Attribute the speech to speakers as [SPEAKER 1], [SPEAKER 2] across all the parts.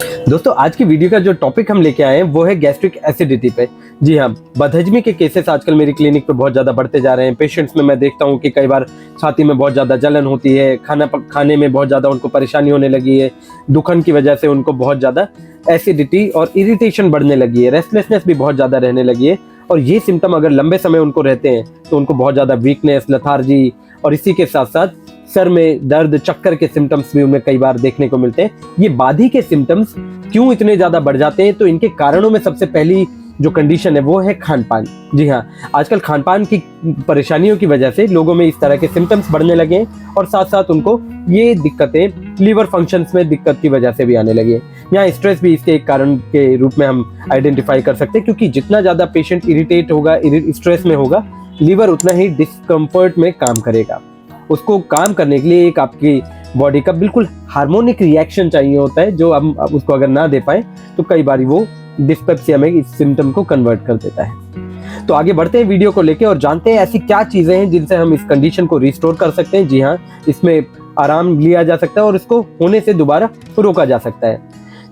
[SPEAKER 1] दोस्तों आज की वीडियो का जो टॉपिक हम लेके आए हैं वो है गैस्ट्रिक एसिडिटी पे। जी हाँ, बदहजमी के केसेस आजकल मेरी क्लिनिक पे बहुत ज़्यादा बढ़ते जा रहे हैं। पेशेंट्स में मैं देखता हूँ कि कई बार छाती में बहुत ज़्यादा जलन होती है, खाने में बहुत ज़्यादा उनको परेशानी होने लगी है, दुखन की वजह से उनको बहुत ज़्यादा एसिडिटी और इरिटेशन बढ़ने लगी है, रेस्टलेसनेस भी बहुत ज़्यादा रहने लगी है। और ये सिम्टम अगर लंबे समय उनको रहते हैं तो उनको बहुत ज़्यादा वीकनेस, लथार्जी और इसी के साथ साथ सर में दर्द, चक्कर के सिम्टम्स भी उनमें कई बार देखने को मिलते हैं। ये बाधी के सिम्टम्स क्यों इतने ज्यादा बढ़ जाते हैं? तो इनके कारणों में सबसे पहली जो कंडीशन है वो है खान पान। जी हाँ, आजकल खान पान की परेशानियों की वजह से लोगों में इस तरह के सिम्टम्स बढ़ने लगे हैं और साथ साथ उनको ये दिक्कतें लिवर फंक्शंस में दिक्कत की वजह से भी आने लगी है। यहाँ स्ट्रेस भी इसके एक कारण के रूप में हम आइडेंटिफाई कर सकते हैं, क्योंकि जितना ज्यादा पेशेंट इरिटेट होगा, स्ट्रेस में होगा, लिवर उतना ही डिस्कम्फर्ट में काम करेगा। उसको काम करने के लिए एक आपकी बॉडी का बिल्कुल हार्मोनिक रिएक्शन चाहिए होता है, जो हम उसको अगर ना दे पाए तो कई बार वो डिस्पेप्सिया में इस सिम्टम को कन्वर्ट कर देता है। तो आगे बढ़ते हैं वीडियो को लेके और जानते हैं ऐसी क्या चीजें हैं जिनसे हम इस कंडीशन को रिस्टोर कर सकते हैं। जी हाँ, इसमें आराम लिया जा सकता है और इसको होने से दोबारा रोका जा सकता है।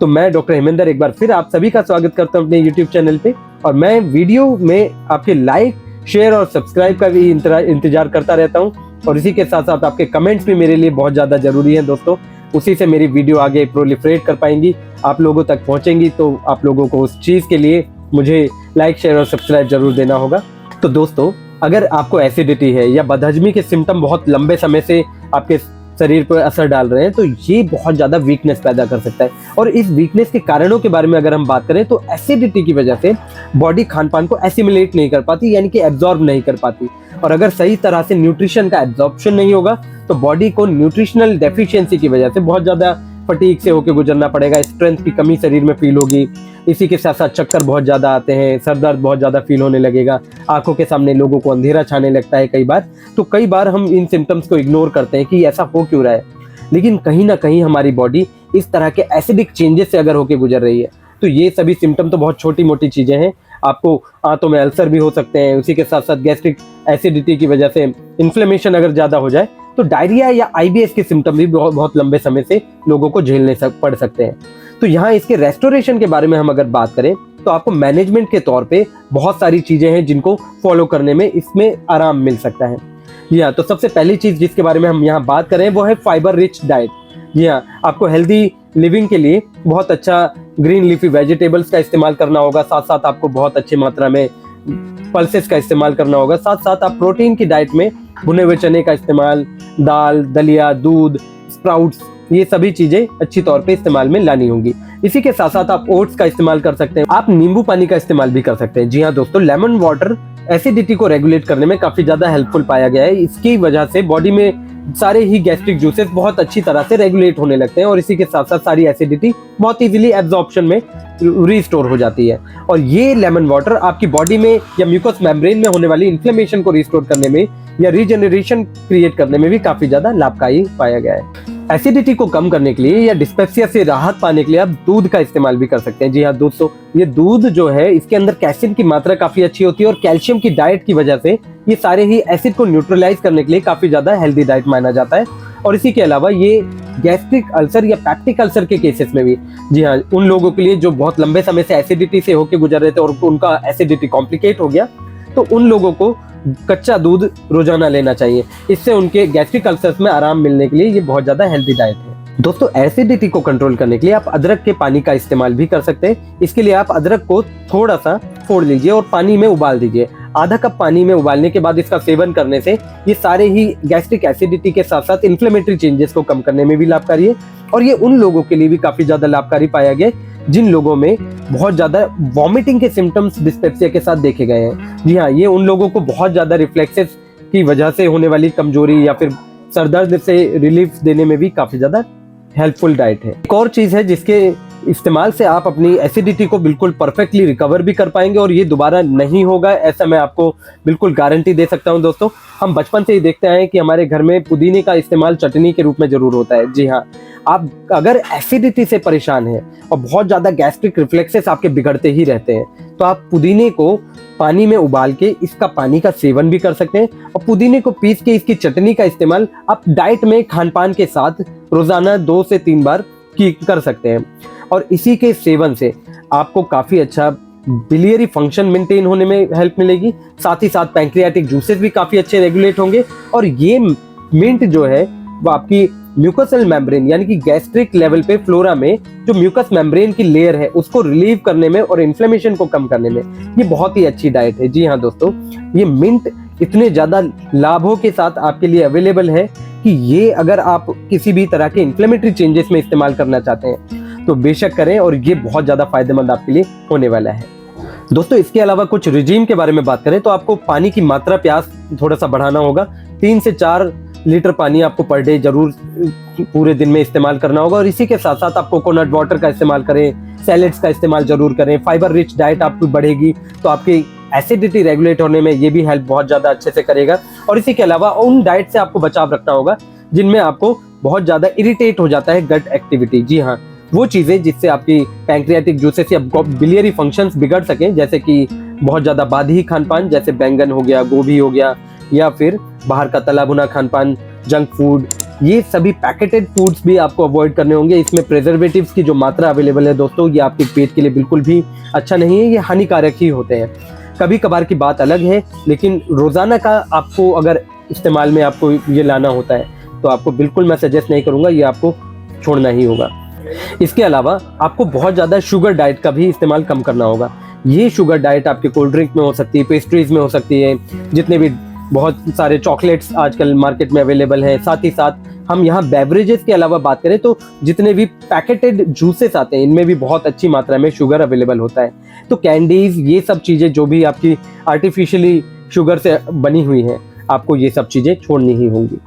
[SPEAKER 1] तो मैं डॉक्टर हेमेंद्र एक बार फिर आप सभी का स्वागत करता हूं अपने यूट्यूब चैनल पे, और मैं वीडियो में आपके लाइक, शेयर और सब्सक्राइब का भी इंतजार करता रहता हूं। और इसी के साथ साथ आपके कमेंट्स भी मेरे लिए बहुत ज़्यादा ज़रूरी हैं दोस्तों। उसी से मेरी वीडियो आगे प्रोलिफरेट कर पाएंगी, आप लोगों तक पहुंचेंगी, तो आप लोगों को उस चीज़ के लिए मुझे लाइक, शेयर और सब्सक्राइब जरूर देना होगा। तो दोस्तों, अगर आपको एसिडिटी है या बदहजमी के सिम्टम बहुत लंबे समय से आपके शरीर पर असर डाल रहे हैं, तो ये बहुत ज़्यादा वीकनेस पैदा कर सकता है। और इस वीकनेस के कारणों के बारे में अगर हम बात करें तो एसिडिटी की वजह से बॉडी खान पान को एसिमिलेट नहीं कर पाती, यानी कि एब्जॉर्ब नहीं कर पाती। और अगर सही तरह से न्यूट्रिशन का एब्जॉर्प्शन नहीं होगा तो बॉडी को न्यूट्रिशनल डेफिशिएंसी की वजह से बहुत ज़्यादा फटीग से होकर गुजरना पड़ेगा, स्ट्रेंथ की कमी शरीर में फील होगी। इसी के साथ साथ चक्कर बहुत ज़्यादा आते हैं, सर दर्द बहुत ज़्यादा फील होने लगेगा, आंखों के सामने लोगों को अंधेरा छाने लगता है कई बार। तो कई बार हम इन सिम्टम्स को इग्नोर करते हैं कि ऐसा हो क्यों रहा है, लेकिन कहीं ना कहीं हमारी बॉडी इस तरह के एसिडिक चेंजेस से अगर होकर गुजर रही है तो ये सभी सिम्टम तो बहुत छोटी मोटी चीज़ें हैं। आपको आंतों में अल्सर भी हो सकते हैं, उसी के साथ साथ गैस्ट्रिक एसिडिटी की वजह से इन्फ्लेमेशन अगर ज़्यादा हो जाए तो डायरिया या आईबीएस के सिम्टम भी बहुत लंबे समय से लोगों को झेलने पड़ सकते हैं। तो यहाँ इसके रेस्टोरेशन के बारे में हम अगर बात करें तो आपको मैनेजमेंट के तौर पे बहुत सारी चीज़ें हैं जिनको फॉलो करने में इसमें आराम मिल सकता है। जी हाँ, तो सबसे पहली चीज़ जिसके बारे में हम यहाँ बात करें वो है फाइबर रिच डाइट। जी हाँ, आपको हेल्दी लिविंग के लिए बहुत अच्छा ग्रीन लीफी वेजिटेबल्स का इस्तेमाल करना होगा, साथ साथ आपको बहुत अच्छी मात्रा में पल्सेस का इस्तेमाल करना होगा, साथ साथ आप प्रोटीन की डाइट में भुने हुए चने का इस्तेमाल, दाल, दलिया, दूध, स्प्राउट्स, ये सभी चीजें अच्छी तौर पे इस्तेमाल में लानी होंगी। इसी के साथ साथ आप ओट्स का इस्तेमाल कर सकते हैं, आप नींबू पानी का इस्तेमाल भी कर सकते हैं। जी हाँ दोस्तों, लेमन वाटर एसिडिटी को रेगुलेट करने में काफी ज्यादा हेल्पफुल पाया गया है। इसकी वजह से बॉडी में सारे ही गैस्ट्रिक जूसेस बहुत अच्छी तरह से रेगुलेट होने लगते हैं और इसी के साथ साथ सारी एसिडिटी बहुत इजीली एब्जॉर्प्शन में रिस्टोर हो जाती है। और ये लेमन वाटर आपकी बॉडी में या म्यूकस मेम्ब्रेन में होने वाली इन्फ्लेमेशन को रिस्टोर करने में या रीजनरेशन क्रिएट करने में भी काफी ज्यादा लाभकारी पाया गया है। एसिडिटी को कम करने के लिए या डिस्पेप्सिया से राहत पाने के लिए आप दूध का इस्तेमाल भी कर सकते हैं। जी हाँ दोस्तों, ये दूध जो है इसके अंदर कैल्शियम की मात्रा काफी अच्छी होती है और कैल्शियम की डाइट की वजह से ये सारे ही एसिड को न्यूट्रलाइज करने के लिए काफी ज्यादा हेल्दी डाइट माना जाता है। और इसी के अलावा ये गैस्ट्रिक अल्सर या पैप्टिक अल्सर के केसेस में भी, जी हाँ, उन लोगों के लिए जो बहुत लंबे समय से एसिडिटी से होकर गुजर रहे थे और उनका एसिडिटी कॉम्प्लिकेट हो गया, तो उन लोगों को कच्चा दूध रोजाना लेना चाहिए। इससे उनके गैस्ट्रिक अल्सर्स में आराम मिलने के लिए ये बहुत ज्यादा हेल्दी डाइट है। दोस्तों, एसिडिटी को कंट्रोल करने के लिए आप अदरक के पानी का इस्तेमाल भी कर सकते हैं। इसके लिए आप अदरक को थोड़ा सा फोड़ लीजिए और पानी में उबाल दीजिए। आधा कप पानी में उबालने के बाद इसका सेवन करने से ये सारे ही गैस्ट्रिक एसिडिटी के साथ साथ इन्फ्लेमेटरी चेंजेस को कम करने में भी लाभकारी है। और ये उन लोगों के लिए भी काफी ज्यादा लाभकारी पाया गया जिन लोगों में बहुत ज्यादा वॉमिटिंग के सिम्टम्स डिस्पेप्सिया के साथ देखे गए हैं। जी हाँ, ये उन लोगों को बहुत ज्यादा रिफ्लेक्सेस की वजह से होने वाली कमजोरी या फिर सरदर्द से रिलीफ देने में भी काफी ज्यादा हेल्पफुल डाइट है। एक और चीज है जिसके इस्तेमाल से आप अपनी एसिडिटी को बिल्कुल परफेक्टली रिकवर भी कर पाएंगे और ये दोबारा नहीं होगा, ऐसा मैं आपको बिल्कुल गारंटी दे सकता हूं। दोस्तों, हम बचपन से ही देखते हैं कि हमारे घर में पुदीने का इस्तेमाल चटनी के रूप में जरूर होता है। जी हाँ, आप अगर एसिडिटी से परेशान हैं और बहुत ज़्यादा गैस्ट्रिक रिफ्लेक्सेस आपके बिगड़ते ही रहते हैं तो आप पुदीने को पानी में उबाल के इसका पानी का सेवन भी कर सकते हैं और पुदीने को पीस के इसकी चटनी का इस्तेमाल आप डाइट में खान पान के साथ रोजाना 2 से 3 बार कर सकते हैं। और इसी के सेवन से आपको काफ़ी अच्छा बिलियरी फंक्शन मेंटेन होने में हेल्प मिलेगी। साथ ही साथ पैंक्रियाटिक जूसेस भी काफ़ी अच्छे रेगुलेट होंगे। और ये मिंट जो है वो आपकी म्यूकोसल मेम्ब्रेन यानी कि गैस्ट्रिक लेवल पे फ्लोरा में जो म्यूकस मेम्ब्रेन की लेयर है उसको रिलीव करने में और इन्फ्लेमेशन को कम करने में ये बहुत ही अच्छी डाइट है। जी हाँ दोस्तों, ये मिंट इतने ज़्यादा लाभों के साथ आपके लिए अवेलेबल है कि ये अगर आप किसी भी तरह के इन्फ्लेमेटरी चेंजेस में इस्तेमाल करना चाहते हैं तो बेशक करें, और ये बहुत ज़्यादा फायदेमंद आपके लिए होने वाला है। दोस्तों इसके अलावा कुछ रिजीम के बारे में बात करें तो आपको पानी की मात्रा प्यास थोड़ा सा बढ़ाना होगा। 3 से 4 लीटर पानी आपको पर डे जरूर पूरे दिन में इस्तेमाल करना होगा। और इसी के साथ साथ आप कोकोनट वाटर का इस्तेमाल करें, सैलेड्स का इस्तेमाल जरूर करें। फाइबर रिच डाइट आपकी बढ़ेगी तो आपकी एसिडिटी रेगुलेट होने में ये भी हेल्प बहुत ज़्यादा अच्छे से करेगा। और इसी के अलावा उन डाइट से आपको बचाव रखना होगा जिनमें आपको बहुत ज़्यादा इरिटेट हो जाता है गट एक्टिविटी। जी हाँ, वो चीज़ें जिससे आपकी पैंक्रियाटिक जूसेस या बिलियरी फंक्शंस बिगड़ सकें, जैसे कि बहुत ज़्यादा बादी खान पान जैसे बैंगन हो गया, गोभी हो गया, या फिर बाहर का तला भुना खान पान, जंक फूड, ये सभी पैकेटेड फूड्स भी आपको अवॉइड करने होंगे। इसमें प्रिजर्वेटिव्स की जो मात्रा अवेलेबल है दोस्तों, ये आपके पेट के लिए बिल्कुल भी अच्छा नहीं है, ये हानिकारक ही होते हैं। कभी कभार की बात अलग है, लेकिन रोज़ाना का आपको अगर इस्तेमाल में आपको ये लाना होता है तो आपको बिल्कुल मैं सजेस्ट नहीं करूँगा, ये आपको छोड़ना ही होगा। इसके अलावा आपको बहुत ज़्यादा शुगर डाइट का भी इस्तेमाल कम करना होगा। ये शुगर डाइट आपके कोल्ड ड्रिंक में हो सकती है, पेस्ट्रीज में हो सकती है, जितने भी बहुत सारे चॉकलेट्स आजकल मार्केट में अवेलेबल हैं। साथ ही साथ हम यहाँ बेवरेजेस के अलावा बात करें तो जितने भी पैकेटेड जूसेस आते हैं इनमें भी बहुत अच्छी मात्रा में शुगर अवेलेबल होता है। तो कैंडीज, ये सब चीज़ें जो भी आपकी आर्टिफिशियली शुगर से बनी हुई हैं, आपको ये सब चीज़ें छोड़नी ही होंगी।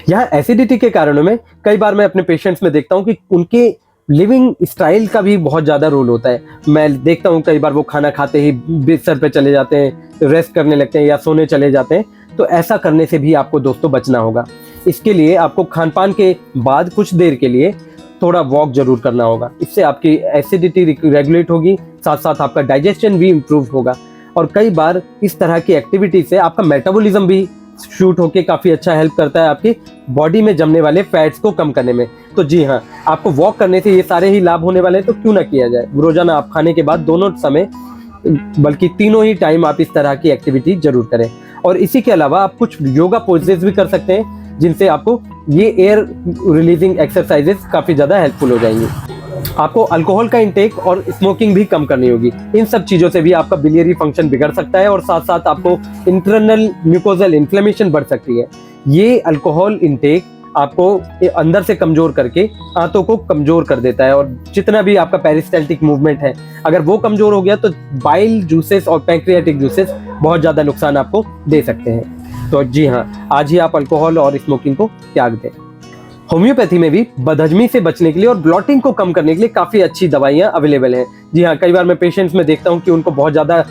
[SPEAKER 1] यहाँ एसिडिटी के कारणों में कई बार मैं अपने पेशेंट्स में देखता हूँ कि उनके लिविंग स्टाइल का भी बहुत ज़्यादा रोल होता है। मैं देखता हूँ कई बार वो खाना खाते ही बिस्तर पे चले जाते हैं, रेस्ट करने लगते हैं या सोने चले जाते हैं। तो ऐसा करने से भी आपको दोस्तों बचना होगा। इसके लिए आपको खान पान के बाद कुछ देर के लिए थोड़ा वॉक जरूर करना होगा। इससे आपकी एसिडिटी रेगुलेट होगी, साथ साथ आपका डाइजेशन भी इम्प्रूव होगा। और कई बार इस तरह की एक्टिविटी से आपका मेटाबॉलिज्म भी शूट होके काफ़ी अच्छा हेल्प करता है आपकी बॉडी में जमने वाले फैट्स को कम करने में। तो जी हाँ, आपको वॉक करने से ये सारे ही लाभ होने वाले हैं, तो क्यों ना किया जाए। रोजाना आप खाने के बाद दोनों समय, बल्कि तीनों ही टाइम आप इस तरह की एक्टिविटी जरूर करें। और इसी के अलावा आप कुछ योगा पोजेस भी कर सकते हैं जिनसे आपको ये एयर रिलीजिंग एक्सरसाइजेस काफ़ी ज़्यादा हेल्पफुल हो जाएंगी। आपको अल्कोहल का इंटेक और स्मोकिंग भी कम करनी होगी। इन सब चीज़ों से भी आपका बिलियरी फंक्शन बिगड़ सकता है और साथ साथ आपको इंटरनल म्यूकोजल इन्फ्लेमेशन बढ़ सकती है। ये अल्कोहल इंटेक आपको अंदर से कमजोर करके आंतों को कमजोर कर देता है, और जितना भी आपका पेरिस्टाल्टिक मूवमेंट है अगर वो कमजोर हो गया तो बाइल जूसेस और पैंक्रियाटिक जूसेस बहुत ज़्यादा नुकसान आपको दे सकते हैं। तो जी हाँ, आज ही आप अल्कोहल और स्मोकिंग को त्याग दें। होम्योपैथी में भी बदहजमी से बचने के लिए और ब्लॉटिंग को कम करने के लिए काफ़ी अच्छी दवाइयाँ अवेलेबल हैं। जी हाँ, कई बार मैं पेशेंट्स में देखता हूँ कि उनको बहुत ज़्यादा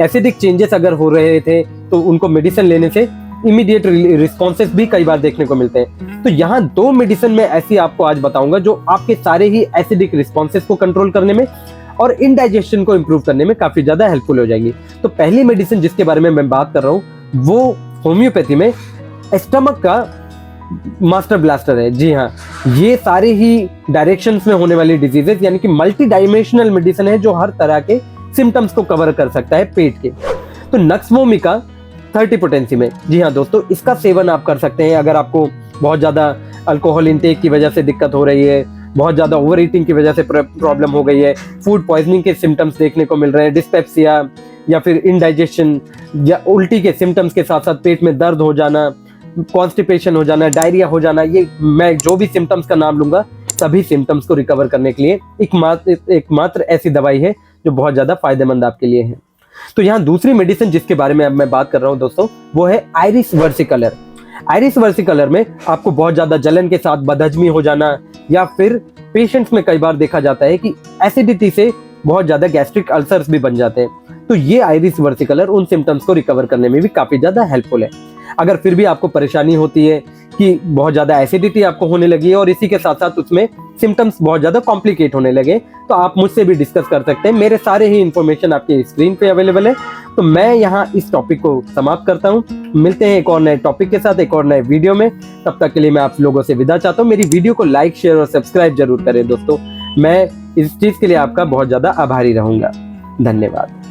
[SPEAKER 1] एसिडिक चेंजेस अगर हो रहे थे तो उनको मेडिसिन लेने से इमीडिएट रिस्पॉन्सेस भी कई बार देखने को मिलते हैं। तो यहाँ 2 मेडिसिन में ऐसी आपको आज बताऊंगा जो आपके सारे ही एसिडिक रिस्पॉन्सेस को कंट्रोल करने में और इंडाइजेशन को इम्प्रूव करने में काफ़ी ज़्यादा हेल्पफुल हो जाएंगी। तो पहली मेडिसिन जिसके बारे में मैं बात कर रहा हूँ वो होम्योपैथी में स्टमक का मास्टर ब्लास्टर है। जी हाँ, ये सारे ही डायरेक्शंस में होने वाली डिजीजेस यानी कि मल्टी डायमेंशनल मेडिसिन है जो हर तरह के सिम्टम्स को कवर कर सकता है पेट के। तो नक्स वोमिका 30 पोटेंसी में, जी हाँ दोस्तों, इसका सेवन आप कर सकते हैं अगर आपको बहुत ज़्यादा अल्कोहल इंटेक की वजह से दिक्कत हो रही है, बहुत ज़्यादा ओवर ईटिंग की वजह से प्रॉब्लम हो गई है, फूड पॉइजनिंग के सिम्टम्स देखने को मिल रहे हैं, डिस्पेप्सिया या फिर इनडाइजेशन या उल्टी के सिम्टम्स के साथ साथ पेट में दर्द हो जाना, कॉन्स्टिपेशन हो जाना, डायरिया हो जाना, ये मैं जो भी सिम्टम्स का नाम लूँगा सभी सिम्टम्स को रिकवर करने के लिए एकमात्र ऐसी दवाई है जो बहुत ज़्यादा फायदेमंद आपके लिए है। तो यहाँ दूसरी मेडिसिन जिसके बारे में अब मैं बात कर रहा हूँ दोस्तों वो है आयरिस वर्सिकलर। आयरिस वर्सिकलर में आपको बहुत ज़्यादा जलन के साथ बदहजमी हो जाना या फिर पेशेंट्स में कई बार देखा जाता है कि एसिडिटी से बहुत ज़्यादा गैस्ट्रिक अल्सर्स भी बन जाते हैं। तो ये आयरिस वर्सिकलर उन सिम्टम्स को रिकवर करने में भी काफ़ी ज़्यादा हेल्पफुल है। अगर फिर भी आपको परेशानी होती है कि बहुत ज़्यादा एसिडिटी आपको होने लगी है और इसी के साथ साथ उसमें सिम्टम्स बहुत ज़्यादा कॉम्प्लिकेट होने लगे तो आप मुझसे भी डिस्कस कर सकते हैं। मेरे सारे ही इन्फॉर्मेशन आपके स्क्रीन पे अवेलेबल है। तो मैं यहाँ इस टॉपिक को समाप्त करता हूँ। मिलते हैं एक और नए टॉपिक के साथ एक और नए वीडियो में। तब तक के लिए मैं आप लोगों से विदा चाहता हूँ। मेरी वीडियो को लाइक, शेयर और सब्सक्राइब जरूर करें दोस्तों। मैं इस चीज के लिए आपका बहुत ज्यादा आभारी रहूंगा। धन्यवाद।